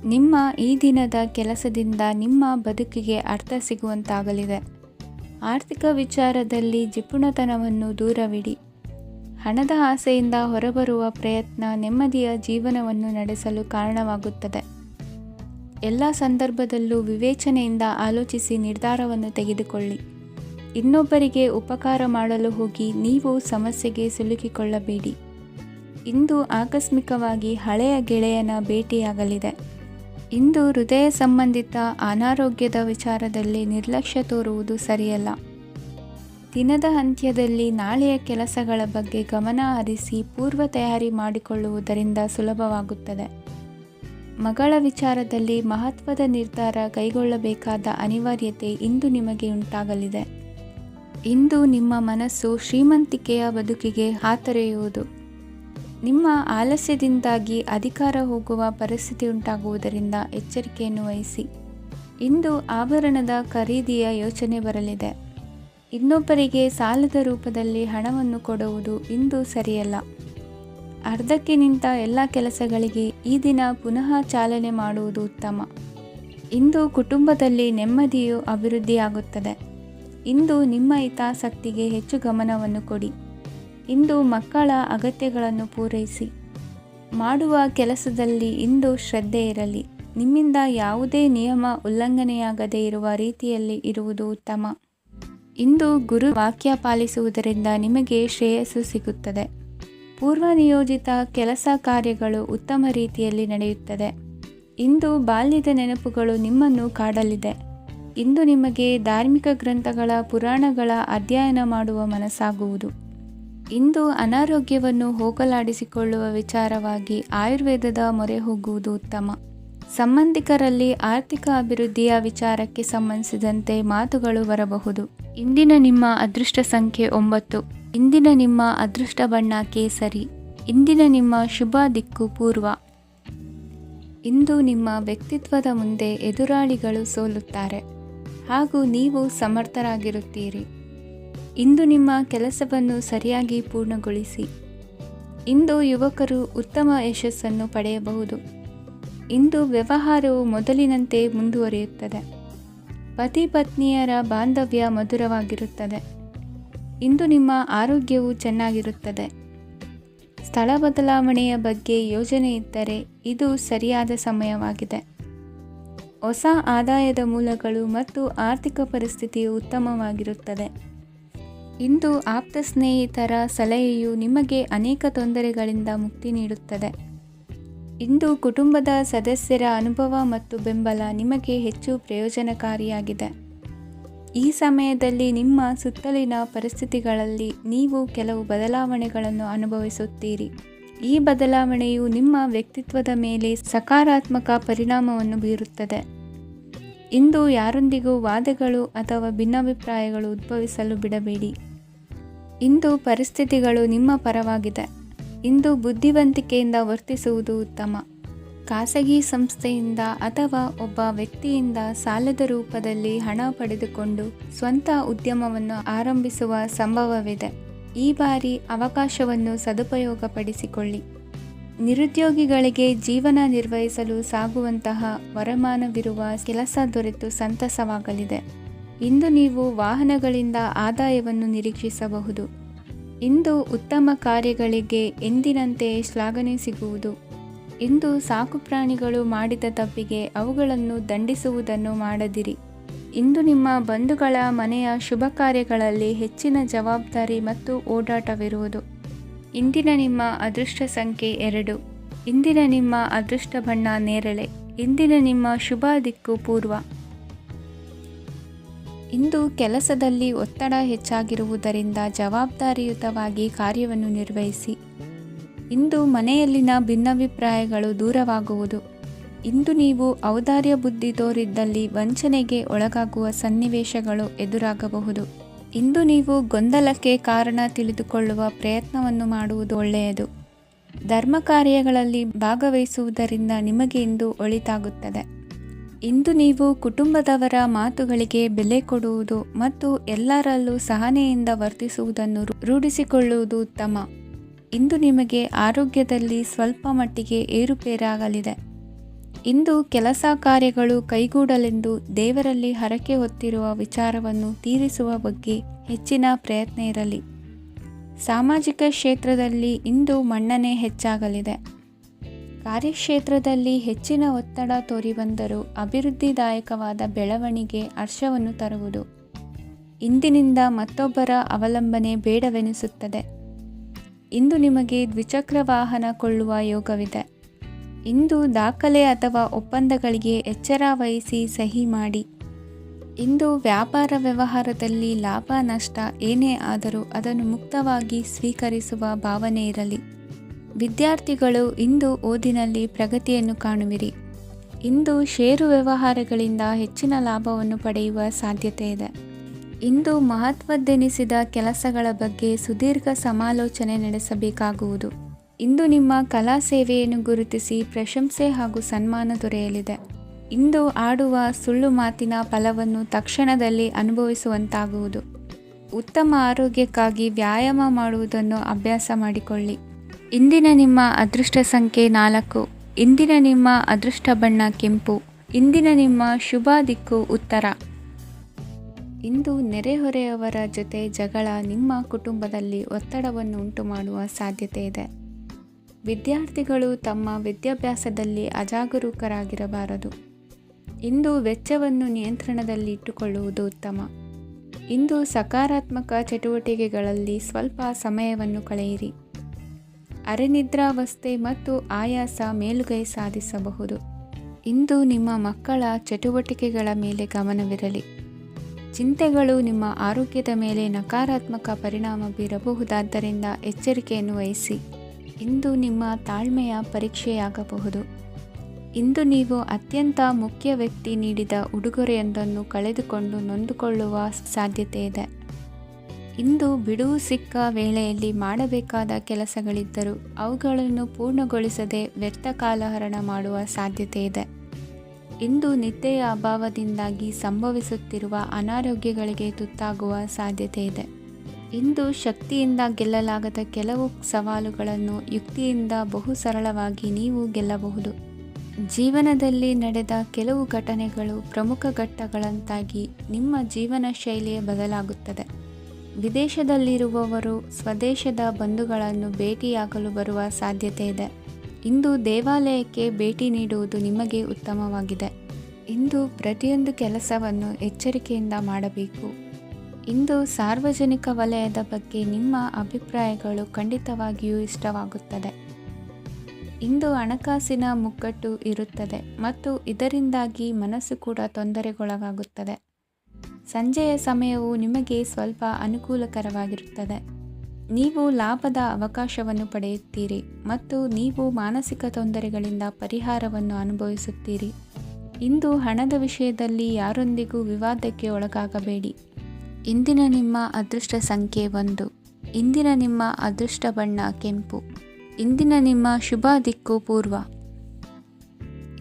ನಿಮ್ಮ ಈ ದಿನದ ಕೆಲಸದಿಂದ ನಿಮ್ಮ ಬದುಕಿಗೆ ಅರ್ಥ ಸಿಗುವಂತಾಗಲಿದೆ. ಆರ್ಥಿಕ ವಿಚಾರದಲ್ಲಿ ಜಿಪುಣತನವನ್ನು ದೂರವಿಡಿ. ಹಣದ ಆಸೆಯಿಂದ ಹೊರಬರುವ ಪ್ರಯತ್ನ ನೆಮ್ಮದಿಯ ಜೀವನವನ್ನು ನಡೆಸಲು ಕಾರಣವಾಗುತ್ತದೆ. ಎಲ್ಲ ಸಂದರ್ಭದಲ್ಲೂ ವಿವೇಚನೆಯಿಂದ ಆಲೋಚಿಸಿ ನಿರ್ಧಾರವನ್ನು ತೆಗೆದುಕೊಳ್ಳಿ. ಇನ್ನೊಬ್ಬರಿಗೆ ಉಪಕಾರ ಮಾಡಲು ಹೋಗಿ ನೀವು ಸಮಸ್ಯೆಗೆ ಸಿಲುಕಿಕೊಳ್ಳಬೇಡಿ. ಇಂದು ಆಕಸ್ಮಿಕವಾಗಿ ಹಳೆಯ ಗೆಳೆಯನ ಭೇಟಿಯಾಗಲಿದೆ. ಇಂದು ಹೃದಯ ಸಂಬಂಧಿತ ಅನಾರೋಗ್ಯದ ವಿಚಾರದಲ್ಲಿ ನಿರ್ಲಕ್ಷ್ಯ ತೋರುವುದು ಸರಿಯಲ್ಲ. ದಿನದ ಅಂತ್ಯದಲ್ಲಿ ನಾಳೆಯ ಕೆಲಸಗಳ ಬಗ್ಗೆ ಗಮನ ಹರಿಸಿ ಪೂರ್ವ ತಯಾರಿ ಮಾಡಿಕೊಳ್ಳುವುದರಿಂದ ಸುಲಭವಾಗುತ್ತದೆ. ಮಗಳ ವಿಚಾರದಲ್ಲಿ ಮಹತ್ವದ ನಿರ್ಧಾರ ಕೈಗೊಳ್ಳಬೇಕಾದ ಅನಿವಾರ್ಯತೆ ಇಂದು ನಿಮಗೆ ಉಂಟಾಗಲಿದೆ. ಇಂದು ನಿಮ್ಮ ಮನಸ್ಸು ಶ್ರೀಮಂತಿಕೆಯ ಬದುಕಿಗೆ ಹಾತೊರೆಯುವುದು. ನಿಮ್ಮ ಆಲಸ್ಯದಿಂದಾಗಿ ಅಧಿಕಾರ ಹೋಗುವ ಪರಿಸ್ಥಿತಿ ಉಂಟಾಗುವುದರಿಂದ ಎಚ್ಚರಿಕೆಯನ್ನು ವಹಿಸಿ. ಇಂದು ಆಭರಣದ ಖರೀದಿಯ ಯೋಚನೆ ಬರಲಿದೆ. ಇನ್ನೊಬ್ಬರಿಗೆ ಸಾಲದ ರೂಪದಲ್ಲಿ ಹಣವನ್ನು ಕೊಡುವುದು ಇಂದು ಸರಿಯಲ್ಲ. ಅರ್ಧಕ್ಕೆ ನಿಂತ ಎಲ್ಲ ಕೆಲಸಗಳಿಗೆ ಈ ದಿನ ಪುನಃ ಚಾಲನೆ ಮಾಡುವುದು ಉತ್ತಮ. ಇಂದು ಕುಟುಂಬದಲ್ಲಿ ನೆಮ್ಮದಿಯು ಅಭಿವೃದ್ಧಿಯಾಗುತ್ತದೆ. ಇಂದು ನಿಮ್ಮ ಹಿತಾಸಕ್ತಿಗೆ ಹೆಚ್ಚು ಗಮನವನ್ನು ಕೊಡಿ. ಇಂದು ಮಕ್ಕಳ ಅಗತ್ಯಗಳನ್ನು ಪೂರೈಸಿ. ಮಾಡುವ ಕೆಲಸದಲ್ಲಿ ಇಂದು ಶ್ರದ್ಧೆ ಇರಲಿ. ನಿಮ್ಮಿಂದ ಯಾವುದೇ ನಿಯಮ ಉಲ್ಲಂಘನೆಯಾಗದೇ ಇರುವ ರೀತಿಯಲ್ಲಿ ಇರುವುದು ಉತ್ತಮ. ಇಂದು ಗುರು ವಾಕ್ಯ ಪಾಲಿಸುವುದರಿಂದ ನಿಮಗೆ ಶ್ರೇಯಸ್ಸು ಸಿಗುತ್ತದೆ. ಪೂರ್ವ ನಿಯೋಜಿತ ಕೆಲಸ ಕಾರ್ಯಗಳು ಉತ್ತಮ ರೀತಿಯಲ್ಲಿ ನಡೆಯುತ್ತದೆ. ಇಂದು ಬಾಲ್ಯದ ನೆನಪುಗಳು ನಿಮ್ಮನ್ನು ಕಾಡಲಿದೆ. ಇಂದು ನಿಮಗೆ ಧಾರ್ಮಿಕ ಗ್ರಂಥಗಳ ಪುರಾಣಗಳ ಅಧ್ಯಯನ ಮಾಡುವ ಮನಸ್ಸಾಗುವುದು. ಇಂದು ಅನಾರೋಗ್ಯವನ್ನು ಹೋಗಲಾಡಿಸಿಕೊಳ್ಳುವ ವಿಚಾರವಾಗಿ ಆಯುರ್ವೇದದ ಮೊರೆ ಹೋಗುವುದು ಉತ್ತಮ. ಸಂಬಂಧಿಕರಲ್ಲಿ ಆರ್ಥಿಕ ಅಭಿವೃದ್ಧಿಯ ವಿಚಾರಕ್ಕೆ ಸಂಬಂಧಿಸಿದಂತೆ ಮಾತುಗಳು ಬರಬಹುದು. ಇಂದಿನ ನಿಮ್ಮ ಅದೃಷ್ಟ ಸಂಖ್ಯೆ 9. ಇಂದಿನ ನಿಮ್ಮ ಅದೃಷ್ಟ ಬಣ್ಣ ಕೇಸರಿ. ಇಂದಿನ ನಿಮ್ಮ ಶುಭ ದಿಕ್ಕು ಪೂರ್ವ. ಇಂದು ನಿಮ್ಮ ವ್ಯಕ್ತಿತ್ವದ ಮುಂದೆ ಎದುರಾಳಿಗಳು ಸೋಲುತ್ತಾರೆ ಹಾಗೂ ನೀವು ಸಮರ್ಥರಾಗಿರುತ್ತೀರಿ. ಇಂದು ನಿಮ್ಮ ಕೆಲಸವನ್ನು ಸರಿಯಾಗಿ ಪೂರ್ಣಗೊಳಿಸಿ. ಇಂದು ಯುವಕರು ಉತ್ತಮ ಯಶಸ್ಸನ್ನು ಪಡೆಯಬಹುದು. ಇಂದು ವ್ಯವಹಾರವು ಮೊದಲಿನಂತೆ ಮುಂದುವರಿಯುತ್ತದೆ. ಪತಿ ಪತ್ನಿಯರ ಬಾಂಧವ್ಯ ಮಧುರವಾಗಿರುತ್ತದೆ. ಇಂದು ನಿಮ್ಮ ಆರೋಗ್ಯವು ಚೆನ್ನಾಗಿರುತ್ತದೆ. ಸ್ಥಳ ಬದಲಾವಣೆಯ ಬಗ್ಗೆ ಯೋಜನೆ ಇದ್ದರೆ ಇದು ಸರಿಯಾದ ಸಮಯವಾಗಿದೆ. ಹೊಸ ಆದಾಯದ ಮೂಲಗಳು ಮತ್ತು ಆರ್ಥಿಕ ಪರಿಸ್ಥಿತಿಯು ಉತ್ತಮವಾಗಿರುತ್ತದೆ. ಇಂದು ಆಪ್ತ ಸ್ನೇಹಿತರ ಸಲಹೆಯು ನಿಮಗೆ ಅನೇಕ ತೊಂದರೆಗಳಿಂದ ಮುಕ್ತಿ ನೀಡುತ್ತದೆ. ಇಂದು ಕುಟುಂಬದ ಸದಸ್ಯರ ಅನುಭವ ಮತ್ತು ಬೆಂಬಲ ನಿಮಗೆ ಹೆಚ್ಚು ಪ್ರಯೋಜನಕಾರಿಯಾಗಿದೆ. ಈ ಸಮಯದಲ್ಲಿ ನಿಮ್ಮ ಸುತ್ತಲಿನ ಪರಿಸ್ಥಿತಿಗಳಲ್ಲಿ ನೀವು ಕೆಲವು ಬದಲಾವಣೆಗಳನ್ನು ಅನುಭವಿಸುತ್ತೀರಿ. ಈ ಬದಲಾವಣೆಯು ನಿಮ್ಮ ವ್ಯಕ್ತಿತ್ವದ ಮೇಲೆ ಸಕಾರಾತ್ಮಕ ಪರಿಣಾಮವನ್ನು ಬೀರುತ್ತದೆ. ಇಂದು ಯಾರೊಂದಿಗೂ ವಾದಗಳು ಅಥವಾ ಭಿನ್ನಾಭಿಪ್ರಾಯಗಳು ಉದ್ಭವಿಸಲು ಬಿಡಬೇಡಿ. ಇಂದು ಪರಿಸ್ಥಿತಿಗಳು ನಿಮ್ಮ ಪರವಾಗಿದೆ. ಇಂದು ಬುದ್ಧಿವಂತಿಕೆಯಿಂದ ವರ್ತಿಸುವುದು ಉತ್ತಮ. ಖಾಸಗಿ ಸಂಸ್ಥೆಯಿಂದ ಅಥವಾ ಒಬ್ಬ ವ್ಯಕ್ತಿಯಿಂದ ಸಾಲದ ರೂಪದಲ್ಲಿ ಹಣ ಪಡೆದುಕೊಂಡು ಸ್ವಂತ ಉದ್ಯಮವನ್ನು ಆರಂಭಿಸುವ ಸಂಭವವಿದೆ. ಈ ಬಾರಿ ಅವಕಾಶವನ್ನು ಸದುಪಯೋಗಪಡಿಸಿಕೊಳ್ಳಿ. ನಿರುದ್ಯೋಗಿಗಳಿಗೆ ಜೀವನ ನಿರ್ವಹಿಸಲು ಸಾಗುವಂತಹ ವರಮಾನವಿರುವ ಕೆಲಸ ದೊರೆತು ಸಂತಸವಾಗಲಿದೆ. ಇಂದು ನೀವು ವಾಹನಗಳಿಂದ ಆದಾಯವನ್ನು ನಿರೀಕ್ಷಿಸಬಹುದು. ಇಂದು ಉತ್ತಮ ಕಾರ್ಯಗಳಿಗೆ ಎಂದಿನಂತೆ ಶ್ಲಾಘನೆ ಸಿಗುವುದು. ಇಂದು ಸಾಕುಪ್ರಾಣಿಗಳು ಮಾಡಿದ ತಪ್ಪಿಗೆ ಅವುಗಳನ್ನು ದಂಡಿಸುವುದನ್ನು ಮಾಡದಿರಿ. ಇಂದು ನಿಮ್ಮ ಬಂಧುಗಳ ಮನೆಯ ಶುಭ ಕಾರ್ಯಗಳಲ್ಲಿ ಹೆಚ್ಚಿನ ಜವಾಬ್ದಾರಿ ಮತ್ತು ಓಡಾಟವಿರುವುದು. ಇಂದಿನ ನಿಮ್ಮ ಅದೃಷ್ಟ ಸಂಖ್ಯೆ 2. ಇಂದಿನ ನಿಮ್ಮ ಅದೃಷ್ಟ ಬಣ್ಣ ನೇರಳೆ. ಇಂದಿನ ನಿಮ್ಮ ಶುಭ ದಿಕ್ಕು ಪೂರ್ವ. ಇಂದು ಕೆಲಸದಲ್ಲಿ ಒತ್ತಡ ಹೆಚ್ಚಾಗಿರುವುದರಿಂದ ಜವಾಬ್ದಾರಿಯುತವಾಗಿ ಕಾರ್ಯವನ್ನು ನಿರ್ವಹಿಸಿ. ಇಂದು ಮನೆಯಲ್ಲಿನ ಭಿನ್ನಾಭಿಪ್ರಾಯಗಳು ದೂರವಾಗುವುದು. ಇಂದು ನೀವು ಔದಾರ್ಯ ಬುದ್ಧಿ ತೋರಿದ್ದಲ್ಲಿ ವಂಚನೆಗೆ ಒಳಗಾಗುವ ಸನ್ನಿವೇಶಗಳು ಎದುರಾಗಬಹುದು. ಇಂದು ನೀವು ಗೊಂದಲಕ್ಕೆ ಕಾರಣ ತಿಳಿದುಕೊಳ್ಳುವ ಪ್ರಯತ್ನವನ್ನು ಮಾಡುವುದು ಒಳ್ಳೆಯದು. ಧರ್ಮ ಕಾರ್ಯಗಳಲ್ಲಿ ಭಾಗವಹಿಸುವುದರಿಂದ ನಿಮಗೆ ಇಂದು ಒಳಿತಾಗುತ್ತದೆ. ಇಂದು ನೀವು ಕುಟುಂಬದವರ ಮಾತುಗಳಿಗೆ ಬೆಲೆ ಕೊಡುವುದು ಮತ್ತು ಎಲ್ಲರಲ್ಲೂ ಸಹನೆಯಿಂದ ವರ್ತಿಸುವುದನ್ನು ರೂಢಿಸಿಕೊಳ್ಳುವುದು ಉತ್ತಮ. ಇಂದು ನಿಮಗೆ ಆರೋಗ್ಯದಲ್ಲಿ ಸ್ವಲ್ಪ ಮಟ್ಟಿಗೆ ಏರುಪೇರಾಗಲಿದೆ. ಇಂದು ಕೆಲಸ ಕಾರ್ಯಗಳು ಕೈಗೂಡಲೆಂದು ದೇವರಲ್ಲಿ ಹರಕೆ ಹೊತ್ತಿರುವ ವಿಚಾರವನ್ನು ತೀರಿಸುವ ಬಗ್ಗೆ ಹೆಚ್ಚಿನ ಪ್ರಯತ್ನ ಇರಲಿ. ಸಾಮಾಜಿಕ ಕ್ಷೇತ್ರದಲ್ಲಿ ಇಂದು ಮನ್ನಣೆ ಹೆಚ್ಚಾಗಲಿದೆ. ಕಾರ್ಯಕ್ಷೇತ್ರದಲ್ಲಿ ಹೆಚ್ಚಿನ ಒತ್ತಡ ತೋರಿಬಂದರೂ ಅಭಿವೃದ್ಧಿದಾಯಕವಾದ ಬೆಳವಣಿಗೆ ಹರ್ಷವನ್ನು ತರುವುದು. ಇಂದಿನಿಂದ ಮತ್ತೊಬ್ಬರ ಅವಲಂಬನೆ ಬೇಡವೆನಿಸುತ್ತದೆ. ಇಂದು ನಿಮಗೆ ದ್ವಿಚಕ್ರ ವಾಹನ ಕೊಳ್ಳುವ ಯೋಗವಿದೆ. ಇಂದು ದಾಖಲೆ ಅಥವಾ ಒಪ್ಪಂದಗಳಿಗೆ ಎಚ್ಚರ ವಹಿಸಿ ಸಹಿ ಮಾಡಿ. ಇಂದು ವ್ಯಾಪಾರ ವ್ಯವಹಾರದಲ್ಲಿ ಲಾಭ ನಷ್ಟ ಏನೇ ಆದರೂ ಅದನ್ನು ಮುಕ್ತವಾಗಿ ಸ್ವೀಕರಿಸುವ ಭಾವನೆ ಇರಲಿ. ವಿದ್ಯಾರ್ಥಿಗಳು ಇಂದು ಓದಿನಲ್ಲಿ ಪ್ರಗತಿಯನ್ನು ಕಾಣುವಿರಿ. ಇಂದು ಷೇರು ವ್ಯವಹಾರಗಳಿಂದ ಹೆಚ್ಚಿನ ಲಾಭವನ್ನು ಪಡೆಯುವ ಸಾಧ್ಯತೆ ಇದೆ. ಇಂದು ಮಹತ್ವದ್ದೆನಿಸಿದ ಕೆಲಸಗಳ ಬಗ್ಗೆ ಸುದೀರ್ಘ ಸಮಾಲೋಚನೆ ನಡೆಸಬೇಕಾಗುವುದು. ಇಂದು ನಿಮ್ಮ ಕಲಾ ಸೇವೆಯನ್ನು ಗುರುತಿಸಿ ಪ್ರಶಂಸೆ ಹಾಗೂ ಸನ್ಮಾನ ದೊರೆಯಲಿದೆ. ಇಂದು ಆಡುವ ಸುಳ್ಳು ಮಾತಿನ ಫಲವನ್ನು ತಕ್ಷಣದಲ್ಲಿ ಅನುಭವಿಸುವಂತಾಗುವುದು. ಉತ್ತಮ ಆರೋಗ್ಯಕ್ಕಾಗಿ ವ್ಯಾಯಾಮ ಮಾಡುವುದನ್ನು ಅಭ್ಯಾಸ ಮಾಡಿಕೊಳ್ಳಿ. ಇಂದಿನ ನಿಮ್ಮ ಅದೃಷ್ಟ ಸಂಖ್ಯೆ 4. ಇಂದಿನ ನಿಮ್ಮ ಅದೃಷ್ಟ ಬಣ್ಣ ಕೆಂಪು. ಇಂದಿನ ನಿಮ್ಮ ಶುಭ ದಿಕ್ಕು ಉತ್ತರ. ಇಂದು ನೆರೆಹೊರೆಯವರ ಜೊತೆ ಜಗಳ ನಿಮ್ಮ ಕುಟುಂಬದಲ್ಲಿ ಒತ್ತಡವನ್ನು ಉಂಟು ಮಾಡುವ ಸಾಧ್ಯತೆ ಇದೆ. ವಿದ್ಯಾರ್ಥಿಗಳು ತಮ್ಮ ವಿದ್ಯಾಭ್ಯಾಸದಲ್ಲಿ ಅಜಾಗರೂಕರಾಗಿರಬಾರದು. ಇಂದು ವೆಚ್ಚವನ್ನು ನಿಯಂತ್ರಣದಲ್ಲಿ ಇಟ್ಟುಕೊಳ್ಳುವುದು ಉತ್ತಮ. ಇಂದು ಸಕಾರಾತ್ಮಕ ಚಟುವಟಿಕೆಗಳಲ್ಲಿ ಸ್ವಲ್ಪ ಸಮಯವನ್ನು ಕಳೆಯಿರಿ. ಅರೆನಿದ್ರಾವಸ್ಥೆ ಮತ್ತು ಆಯಾಸ ಮೇಲುಗೈ ಸಾಧಿಸಬಹುದು. ಇಂದು ನಿಮ್ಮ ಮಕ್ಕಳ ಚಟುವಟಿಕೆಗಳ ಮೇಲೆ ಗಮನವಿರಲಿ. ಚಿಂತೆಗಳು ನಿಮ್ಮ ಆರೋಗ್ಯದ ಮೇಲೆ ನಕಾರಾತ್ಮಕ ಪರಿಣಾಮ ಬೀರಬಹುದಾದ್ದರಿಂದ ಎಚ್ಚರಿಕೆಯನ್ನು ವಹಿಸಿ. ಇಂದು ನಿಮ್ಮ ತಾಳ್ಮೆಯ ಪರೀಕ್ಷೆಯಾಗಬಹುದು. ಇಂದು ನೀವು ಅತ್ಯಂತ ಮುಖ್ಯ ವ್ಯಕ್ತಿ ನೀಡಿದ ಉಡುಗೊರೆಯೊಂದನ್ನು ಕಳೆದುಕೊಂಡು ನೊಂದುಕೊಳ್ಳುವ ಸಾಧ್ಯತೆ ಇದೆ. ಇಂದು ಬಿಡುವು ಸಿಕ್ಕ ವೇಳೆಯಲ್ಲಿ ಮಾಡಬೇಕಾದ ಕೆಲಸಗಳಿದ್ದರೂ ಅವುಗಳನ್ನು ಪೂರ್ಣಗೊಳಿಸದೆ ವ್ಯರ್ಥ ಕಾಲಹರಣ ಮಾಡುವ ಸಾಧ್ಯತೆ ಇದೆ. ಇಂದು ನಿದ್ದೆಯ ಅಭಾವದಿಂದಾಗಿ ಸಂಭವಿಸುತ್ತಿರುವ ಅನಾರೋಗ್ಯಗಳಿಗೆ ತುತ್ತಾಗುವ ಸಾಧ್ಯತೆ ಇದೆ. ಇಂದು ಶಕ್ತಿಯಿಂದ ಗೆಲ್ಲಲಾಗದ ಕೆಲವು ಸವಾಲುಗಳನ್ನು ಯುಕ್ತಿಯಿಂದ ಬಹು ಸರಳವಾಗಿ ನೀವು ಗೆಲ್ಲಬಹುದು. ಜೀವನದಲ್ಲಿ ನಡೆದ ಕೆಲವು ಘಟನೆಗಳು ಪ್ರಮುಖ ಘಟ್ಟಗಳಂತಾಗಿ ನಿಮ್ಮ ಜೀವನ ಶೈಲಿಯೇ ಬದಲಾಗುತ್ತದೆ. ವಿದೇಶದಲ್ಲಿರುವವರು ಸ್ವದೇಶದ ಬಂಧುಗಳನ್ನು ಭೇಟಿಯಾಗಲು ಬರುವ ಸಾಧ್ಯತೆ ಇದೆ. ಇಂದು ದೇವಾಲಯಕ್ಕೆ ಭೇಟಿ ನೀಡುವುದು ನಿಮಗೆ ಉತ್ತಮವಾಗಿದೆ. ಇಂದು ಪ್ರತಿಯೊಂದು ಕೆಲಸವನ್ನು ಎಚ್ಚರಿಕೆಯಿಂದ ಮಾಡಬೇಕು. ಇಂದು ಸಾರ್ವಜನಿಕ ವಲಯದ ಬಗ್ಗೆ ನಿಮ್ಮ ಅಭಿಪ್ರಾಯಗಳು ಖಂಡಿತವಾಗಿಯೂ ಇಷ್ಟವಾಗುತ್ತದೆ. ಇಂದು ಹಣಕಾಸಿನ ಮುಗ್ಗಟ್ಟು ಇರುತ್ತದೆ ಮತ್ತು ಇದರಿಂದಾಗಿ ಮನಸ್ಸು ಕೂಡ ತೊಂದರೆಗೊಳಗಾಗುತ್ತದೆ. ಸಂಜೆಯ ಸಮಯವು ನಿಮಗೆ ಸ್ವಲ್ಪ ಅನುಕೂಲಕರವಾಗಿರುತ್ತದೆ. ನೀವು ಲಾಭದ ಅವಕಾಶವನ್ನು ಪಡೆಯುತ್ತೀರಿ ಮತ್ತು ನೀವು ಮಾನಸಿಕ ತೊಂದರೆಗಳಿಂದ ಪರಿಹಾರವನ್ನು ಅನುಭವಿಸುತ್ತೀರಿ. ಇಂದು ಹಣದ ವಿಷಯದಲ್ಲಿ ಯಾರೊಂದಿಗೂ ವಿವಾದಕ್ಕೆ ಒಳಗಾಗಬೇಡಿ. ಇಂದಿನ ನಿಮ್ಮ ಅದೃಷ್ಟ ಸಂಖ್ಯೆ 1. ಇಂದಿನ ನಿಮ್ಮ ಅದೃಷ್ಟ ಬಣ್ಣ ಕೆಂಪು. ಇಂದಿನ ನಿಮ್ಮ ಶುಭ ದಿಕ್ಕು ಪೂರ್ವ.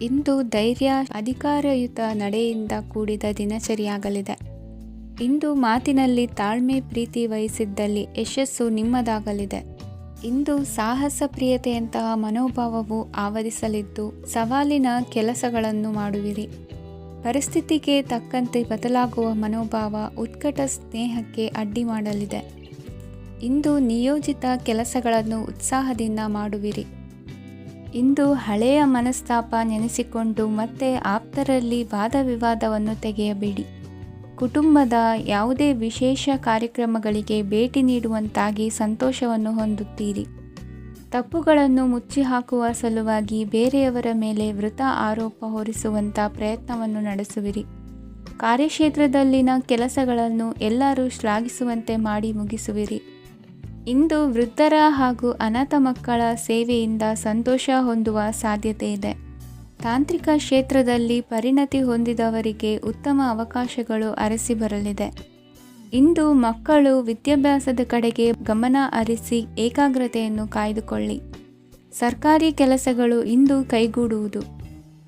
ಇಂದು ಧೈರ್ಯ, ಅಧಿಕಾರಯುತ ನಡೆಯಿಂದ ಕೂಡಿದ ದಿನಚರಿಯಾಗಲಿದೆ. ಇಂದು ಮಾತಿನಲ್ಲಿ ತಾಳ್ಮೆ, ಪ್ರೀತಿ ವಹಿಸಿದ್ದಲ್ಲಿ ಯಶಸ್ಸು ನಿಮ್ಮದಾಗಲಿದೆ. ಇಂದು ಸಾಹಸ, ಪ್ರಿಯತೆಯಂತಹ ಮನೋಭಾವವು ಆವರಿಸಲಿದ್ದು ಸವಾಲಿನ ಕೆಲಸಗಳನ್ನು ಮಾಡುವಿರಿ. ಪರಿಸ್ಥಿತಿಗೆ ತಕ್ಕಂತೆ ಬದಲಾಗುವ ಮನೋಭಾವ ಉತ್ಕಟ ಸ್ನೇಹಕ್ಕೆ ಅಡ್ಡಿ ಮಾಡಲಿದೆ. ಇಂದು ನಿಯೋಜಿತ ಕೆಲಸಗಳನ್ನು ಉತ್ಸಾಹದಿಂದ ಮಾಡುವಿರಿ. ಇಂದು ಹಳೆಯ ಮನಸ್ತಾಪ ನೆನೆಸಿಕೊಂಡು ಮತ್ತೆ ಆಪ್ತರಲ್ಲಿ ವಾದ ವಿವಾದವನ್ನು ತೆಗೆಯಬೇಡಿ. ಕುಟುಂಬದ ಯಾವುದೇ ವಿಶೇಷ ಕಾರ್ಯಕ್ರಮಗಳಿಗೆ ಭೇಟಿ ನೀಡುವಂತಾಗಿ ಸಂತೋಷವನ್ನು ಹೊಂದುತ್ತೀರಿ. ತಪ್ಪುಗಳನ್ನು ಮುಚ್ಚಿಹಾಕುವ ಸಲುವಾಗಿ ಬೇರೆಯವರ ಮೇಲೆ ವೃಥಾ ಆರೋಪ ಹೊರಿಸುವಂಥ ಪ್ರಯತ್ನವನ್ನು ನಡೆಸುವಿರಿ. ಕಾರ್ಯಕ್ಷೇತ್ರದಲ್ಲಿನ ಕೆಲಸಗಳನ್ನು ಎಲ್ಲರೂ ಶ್ಲಾಘಿಸುವಂತೆ ಮಾಡಿ ಮುಗಿಸುವಿರಿ. ಇಂದು ವೃದ್ಧರ ಹಾಗೂ ಅನಾಥ ಮಕ್ಕಳ ಸೇವೆಯಿಂದ ಸಂತೋಷ ಹೊಂದುವ ಸಾಧ್ಯತೆ ಇದೆ. ತಾಂತ್ರಿಕ ಕ್ಷೇತ್ರದಲ್ಲಿ ಪರಿಣತಿ ಹೊಂದಿದವರಿಗೆ ಉತ್ತಮ ಅವಕಾಶಗಳು ಅರಸಿ ಬರಲಿದೆ. ಇಂದು ಮಕ್ಕಳು ವಿದ್ಯಾಭ್ಯಾಸದ ಕಡೆಗೆ ಗಮನ ಹರಿಸಿ ಏಕಾಗ್ರತೆಯನ್ನು ಕಾಯ್ದುಕೊಳ್ಳಿ. ಸರ್ಕಾರಿ ಕೆಲಸಗಳು ಇಂದು ಕೈಗೂಡುವುದು.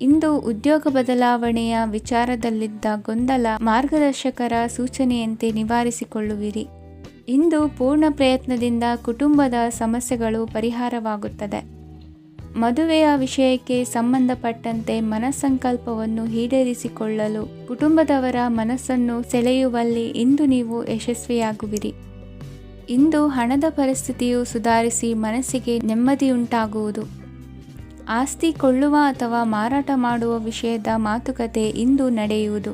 ಇಂದು ಉದ್ಯೋಗ ಬದಲಾವಣೆಯ ವಿಚಾರದಲ್ಲಿದ್ದ ಗೊಂದಲ ಮಾರ್ಗದರ್ಶಕರ ಸೂಚನೆಯಂತೆ ನಿವಾರಿಸಿಕೊಳ್ಳುವಿರಿ. ಇಂದು ಪೂರ್ಣ ಪ್ರಯತ್ನದಿಂದ ಕುಟುಂಬದ ಸಮಸ್ಯೆಗಳು ಪರಿಹಾರವಾಗುತ್ತದೆ. ಮದುವೆಯ ವಿಷಯಕ್ಕೆ ಸಂಬಂಧಪಟ್ಟಂತೆ ಮನಸ್ಸಂಕಲ್ಪವನ್ನು ಈಡೇರಿಸಿಕೊಳ್ಳಲು ಕುಟುಂಬದವರ ಮನಸ್ಸನ್ನು ಸೆಳೆಯುವಲ್ಲಿ ಇಂದು ನೀವು ಯಶಸ್ವಿಯಾಗುವಿರಿ. ಇಂದು ಹಣದ ಪರಿಸ್ಥಿತಿಯು ಸುಧಾರಿಸಿ ಮನಸ್ಸಿಗೆ ನೆಮ್ಮದಿಯುಂಟಾಗುವುದು. ಆಸ್ತಿ ಕೊಳ್ಳುವ ಅಥವಾ ಮಾರಾಟ ಮಾಡುವ ವಿಷಯದ ಮಾತುಕತೆ ಇಂದು ನಡೆಯುವುದು.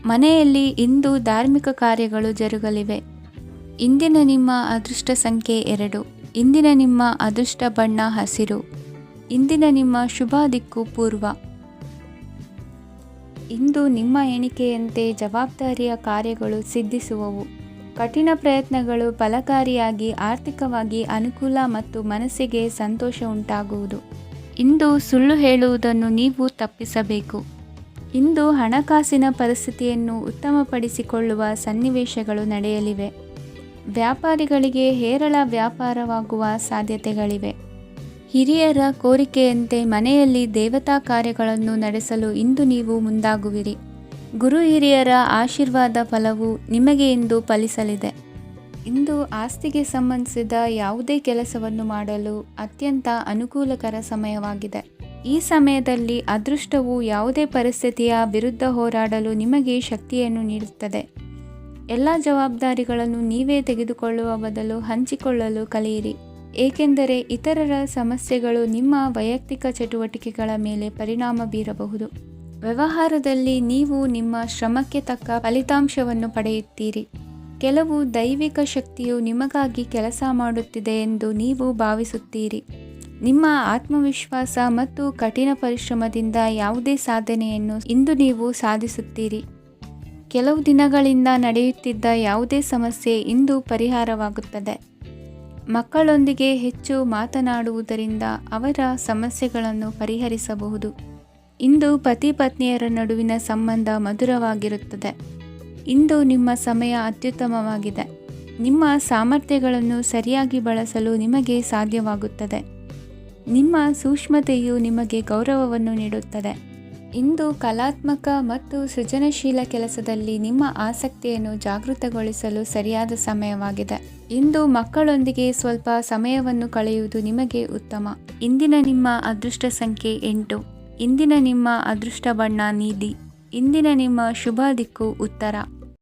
ಮನೆಯಲ್ಲಿ ಇಂದು ಧಾರ್ಮಿಕ ಕಾರ್ಯಗಳು ಜರುಗಲಿವೆ. ಇಂದಿನ ನಿಮ್ಮ ಅದೃಷ್ಟ ಸಂಖ್ಯೆ 2. ಇಂದಿನ ನಿಮ್ಮ ಅದೃಷ್ಟ ಬಣ್ಣ ಹಸಿರು. ಇಂದಿನ ನಿಮ್ಮ ಶುಭ ದಿಕ್ಕು ಪೂರ್ವ. ಇಂದು ನಿಮ್ಮ ಎಣಿಕೆಯಂತೆ ಜವಾಬ್ದಾರಿಯ ಕಾರ್ಯಗಳು ಸಿದ್ಧಿಸುವವು. ಕಠಿಣ ಪ್ರಯತ್ನಗಳು ಫಲಕಾರಿಯಾಗಿ ಆರ್ಥಿಕವಾಗಿ ಅನುಕೂಲ ಮತ್ತು ಮನಸ್ಸಿಗೆ ಸಂತೋಷ ಉಂಟಾಗುವುದು. ಇಂದು ಸುಳ್ಳು ಹೇಳುವುದನ್ನು ನೀವು ತಪ್ಪಿಸಬೇಕು. ಇಂದು ಹಣಕಾಸಿನ ಪರಿಸ್ಥಿತಿಯನ್ನು ಉತ್ತಮಪಡಿಸಿಕೊಳ್ಳುವ ಸನ್ನಿವೇಶಗಳು ನಡೆಯಲಿವೆ. ವ್ಯಾಪಾರಿಗಳಿಗೆ ಹೇರಳ ವ್ಯಾಪಾರವಾಗುವ ಸಾಧ್ಯತೆಗಳಿವೆ. ಹಿರಿಯರ ಕೋರಿಕೆಯಂತೆ ಮನೆಯಲ್ಲಿ ದೇವತಾ ಕಾರ್ಯಗಳನ್ನು ನಡೆಸಲು ಇಂದು ನೀವು ಮುಂದಾಗುವಿರಿ. ಗುರು ಹಿರಿಯರ ಆಶೀರ್ವಾದ ಫಲವು ನಿಮಗೆ ಇಂದು ಫಲಿಸಲಿದೆ. ಇಂದು ಆಸ್ತಿಗೆ ಸಂಬಂಧಿಸಿದ ಯಾವುದೇ ಕೆಲಸವನ್ನು ಮಾಡಲು ಅತ್ಯಂತ ಅನುಕೂಲಕರ ಸಮಯವಾಗಿದೆ. ಈ ಸಮಯದಲ್ಲಿ ಅದೃಷ್ಟವು ಯಾವುದೇ ಪರಿಸ್ಥಿತಿಯ ವಿರುದ್ಧ ಹೋರಾಡಲು ನಿಮಗೆ ಶಕ್ತಿಯನ್ನು ನೀಡುತ್ತದೆ. ಎಲ್ಲ ಜವಾಬ್ದಾರಿಗಳನ್ನು ನೀವೇ ತೆಗೆದುಕೊಳ್ಳುವ ಬದಲು ಹಂಚಿಕೊಳ್ಳಲು ಕಲಿಯಿರಿ. ಏಕೆಂದರೆ ಇತರರ ಸಮಸ್ಯೆಗಳು ನಿಮ್ಮ ವೈಯಕ್ತಿಕ ಚಟುವಟಿಕೆಗಳ ಮೇಲೆ ಪರಿಣಾಮ ಬೀರಬಹುದು. ವ್ಯವಹಾರದಲ್ಲಿ ನೀವು ನಿಮ್ಮ ಶ್ರಮಕ್ಕೆ ತಕ್ಕ ಫಲಿತಾಂಶವನ್ನು ಪಡೆಯುತ್ತೀರಿ. ಕೆಲವು ದೈವಿಕ ಶಕ್ತಿಯು ನಿಮಗಾಗಿ ಕೆಲಸ ಮಾಡುತ್ತಿದೆ ಎಂದು ನೀವು ಭಾವಿಸುತ್ತೀರಿ. ನಿಮ್ಮ ಆತ್ಮವಿಶ್ವಾಸ ಮತ್ತು ಕಠಿಣ ಪರಿಶ್ರಮದಿಂದ ಯಾವುದೇ ಸಾಧನೆಯನ್ನು ಇಂದು ನೀವು ಸಾಧಿಸುತ್ತೀರಿ. ಕೆಲವು ದಿನಗಳಿಂದ ನಡೆಯುತ್ತಿದ್ದ ಯಾವುದೇ ಸಮಸ್ಯೆ ಇಂದು ಪರಿಹಾರವಾಗುತ್ತದೆ. ಮಕ್ಕಳೊಂದಿಗೆ ಹೆಚ್ಚು ಮಾತನಾಡುವುದರಿಂದ ಅವರ ಸಮಸ್ಯೆಗಳನ್ನು ಪರಿಹರಿಸಬಹುದು. ಇಂದು ಪತಿ ಪತ್ನಿಯರ ನಡುವಿನ ಸಂಬಂಧ ಮಧುರವಾಗಿರುತ್ತದೆ. ಇಂದು ನಿಮ್ಮ ಸಮಯ ಅತ್ಯುತ್ತಮವಾಗಿದೆ. ನಿಮ್ಮ ಸಾಮರ್ಥ್ಯಗಳನ್ನು ಸರಿಯಾಗಿ ಬಳಸಲು ನಿಮಗೆ ಸಾಧ್ಯವಾಗುತ್ತದೆ. ನಿಮ್ಮ ಸೂಕ್ಷ್ಮತೆಯು ನಿಮಗೆ ಗೌರವವನ್ನು ನೀಡುತ್ತದೆ. ಇಂದು ಕಲಾತ್ಮಕ ಮತ್ತು ಸೃಜನಶೀಲ ಕೆಲಸದಲ್ಲಿ ನಿಮ್ಮ ಆಸಕ್ತಿಯನ್ನು ಜಾಗೃತಗೊಳಿಸಲು ಸರಿಯಾದ ಸಮಯವಾಗಿದೆ. ಇಂದು ಮಕ್ಕಳೊಂದಿಗೆ ಸ್ವಲ್ಪ ಸಮಯವನ್ನು ಕಳೆಯುವುದು ನಿಮಗೆ ಉತ್ತಮ. ಇಂದಿನ ನಿಮ್ಮ ಅದೃಷ್ಟ ಸಂಖ್ಯೆ 8. ಇಂದಿನ ನಿಮ್ಮ ಅದೃಷ್ಟ ಬಣ್ಣ ನೀಲಿ. ಇಂದಿನ ನಿಮ್ಮ ಶುಭ ದಿಕ್ಕು ಉತ್ತರ.